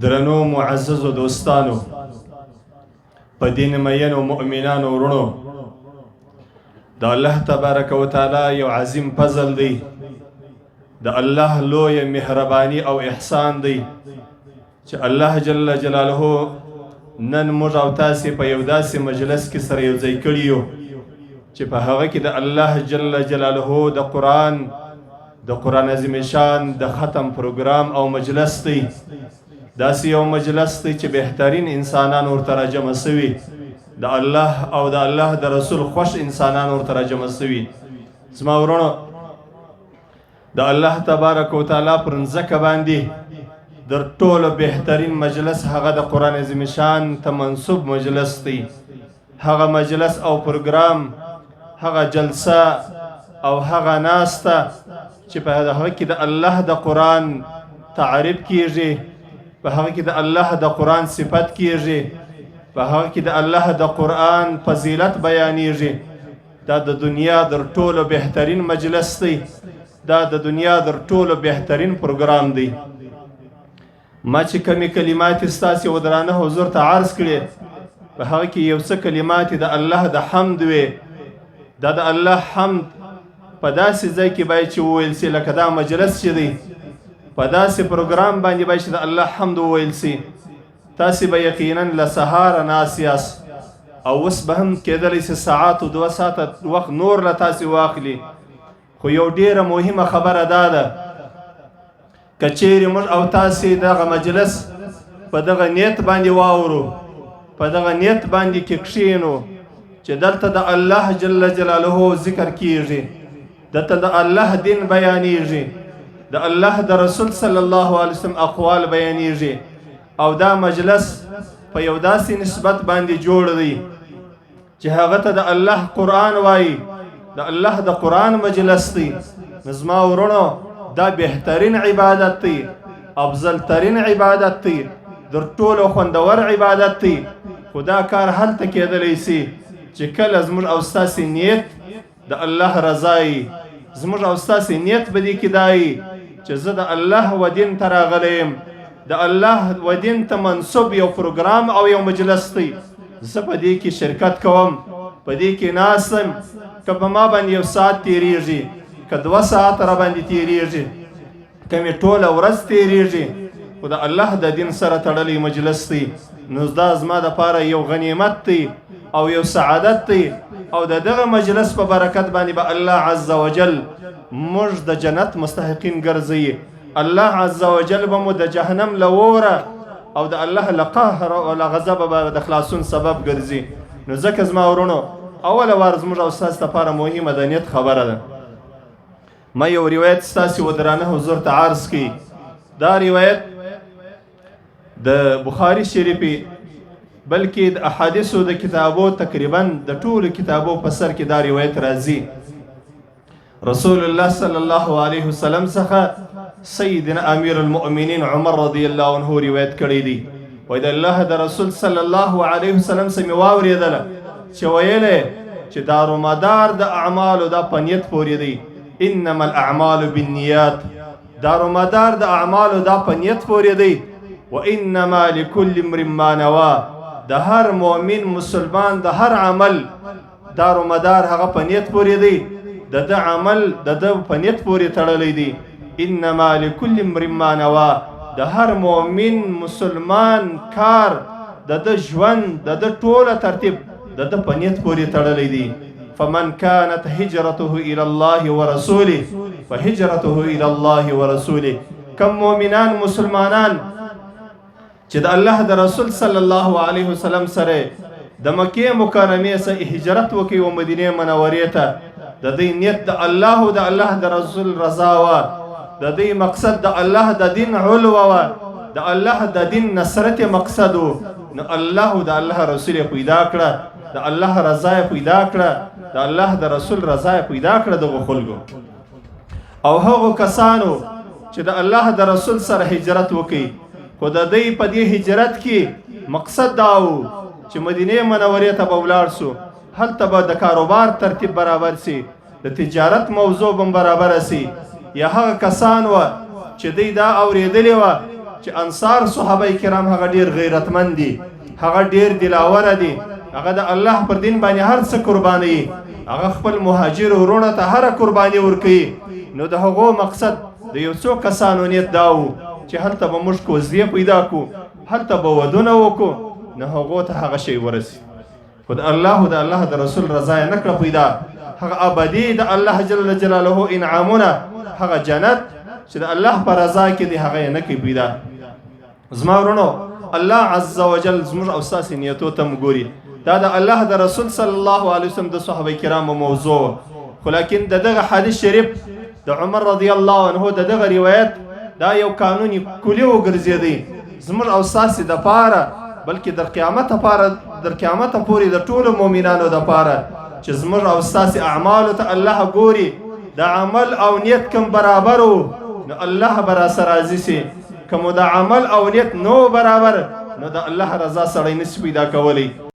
درنو معززو دوستانو په دین مینو مؤمنانو ورونو د الله تبارک وتعالى یو عظیم فضل دی د الله لوی مهربانی او احسان دی چې الله جل جلاله نن موږ او تاسې په یو داسې مجلس کې سره یو ځای کړي یو چې په هغه کې د الله جل جلاله د قرآن عظیم شان د ختم پروګرام او مجلس دی داسې یو مجلس دی چې بهترین انسانان ورته راجمع سوي د الله او د الله د رسول خوش انسانان ورته راجمع سوي زما ورونو د الله تبارک وتعالی پر ځمکه باندې در ټولو بهترین مجلس هغه د قرآن عظیم شان ته منسوب مجلس دی هغه مجلس او پروګرام هغه جلسه او هغه ناسته چې په هغه کې د الله د قرآن تعریف کیږي په هغه کې د الله د قرآن صفت کیږي په هغه کې د الله د قرآن فضیلت بیانیږي دا د دنیا در ټولو بهترین مجلس دی دا د دنیا در ټولو بهترین پروګرام دی ما چې کمی کلمات ستاسې ودرانه حضور ته عرض کړي په هغه کې یو څه کلمات د الله د حمد وي دا د الله حمد په داسې ځای کې باید چې وویل سي لکه دا مجلس چې دی په داسې پروګرام باندې باید چې د الله حمد وویل سي تاسې به یقینا له سهاره ناست یاست او اوس به هم کېدلی سي ساعت و 2 ساعته وخت نور له تاسې واخلي خو یو ډیره مهمه خبره دا ده که چیرې موږ او تاسې دغه مجلس په دغه نیت باندې واورو په دغه نیت باندې کې کښېنو چې دلته د الله جل جلاله ذکر کیږي دلته د الله دین بیانیږي د الله د رسول صلی الله علیه وسلم اقوال بیانیږي او دا مجلس په یو داسې نسبت باندې جوړ دی چې هغه ته د الله قرآن وایي د الله د قرآن مجلس دی زما ورونو دا بهترین عبادت دی افضل ترین عبادت دی در ټولو خوندور عبادت دی خو دا کار هلته کېدلی سي چې کله زموږ او ستاسې نیت د الله رضایي زموږ او ستاسې نیت به دې کې دایي چې زه د الله و دین ته راغلی یم د الله و دین ته منسوب یو پروګرام او یو مجلس دی زه په دې کې شرکت کوم په دې کې ناست یم که په ما باندې یو ساعت تېرېږي که 2 ساعته را باندې تېرېږي که مې ټوله ورځ تېرېږي خو د الله د دین سره تړلی مجلس دی نو دا زما دپاره یو غنیمت دی او یو سعادت دی او د دغه مجلس په برکت باندې به الله عز وجل موږ د جنت مستحقین ګرځوي الله عز وجل به مو د جهنم له وره او د الله له قهر او له غضبه به د خلاصون سبب ګرځي نو ځکه زما ورونو اوله وار زموږ او ستاسو لپاره مهمه د نیت خبره ده ما یو روایت ستاسې ودرانه حضور ته عرض کړي دا روایت د بخاري شریفي بلکې د احادیثو د کتابو تقریبا د ټولو کتابو په سر کې دا روایت راځي رسول الله صلی الله علیه وسلم څخه سیدنا امیر المؤمنین عمر رضی الله عنه روایت کړی دی وای د الله د رسول صلی الله علیه وسلم څخه مې واورېدله چې ویلی چې دارومدار د اعمالو دا په نیت پورې دی انما الاعمال بالنیات دارومدار د اعمالو دا په نیت پورې دی وانما لكل امرئ ما نوى د هر مؤمن مسلمان د هر عمل دارومدار هغه په نیت پورې دی د عمل د په نیت پورې تړلی دی انما لكل امرئ ما نوى د هر مؤمن مسلمان کار د ژوند د ټوله ترتیب د په نیت پورې تړلی دی فمن كانت هجرته الى الله ورسوله فهجرته الى الله ورسوله کم مؤمنان مسلمانان چې د الله د رسول صلی الله علیه وسلم سره د مکې مکرمې څخه هجرت وکړي او مدینه منورې ته د دې نیت د الله او د الله د رسول رضا و د دې مقصد د الله د دین علو و د الله د دین نصرت مقصد نو الله او د الله رسول پیدا کړه د الله رضا پیدا کړه د الله د رسول رضا پیدا کړه دغه خلکو او هغه کسانو چې د الله د رسول سره هجرت وکړي خو د دې په دې هجرت کې مقصد دا و چې مدینه منورې ته به ولاړ سو هلته به د کاروبار ترتیب برابر سي د تجارت موضوع هم برابر سي یا هغه کسان و چې دوی دا اورېدلې وه چې انصار صحابه کرام هغه ډیر غیرتمند دي، هغه ډیر دلاوره دي، هغه د الله پر دین باندې هر څه قرباني، هغه خپل مهاجر ورونه ته هر قرباني ورکوي. نو د هغو مقصد د یو څو کسانو نیت دا و چې هلته به موږ کوزدې پیدا کړو، هلته به ودونه وکړو، نو هغو ته هغه شی ورسي. خو د الله د رسول رضا یې نه کړه پیدا، هغه ابدي د الله جل جلاله انعامونه، هغه جنت چې د الله په رضا کې دی هغه یې نه کوي پیدا. زما ورونو الله عز وجل زموږ او ستاسې نیتو ته ګوري. دا د الله د رسول صلی الله علیه وسلم د صحابه کرامو موضوع، خو لیکن د دغه حدیث شریف د عمر رضی الله عنه د دغه روایت دا یو قانوني کلی وګرځېدی زموږ او ستاسې دپاره، بلکې در قیامته پورې د ټولو مؤمنانو دپاره چې زموږ او ستاسې اعمالو ته الله ګوري. د عمل او نیت کم برابر و نو الله به راسره راضي سي، که مو د عمل او نیت نو برابر نو د الله رضا سړی نشي پیدا کولی.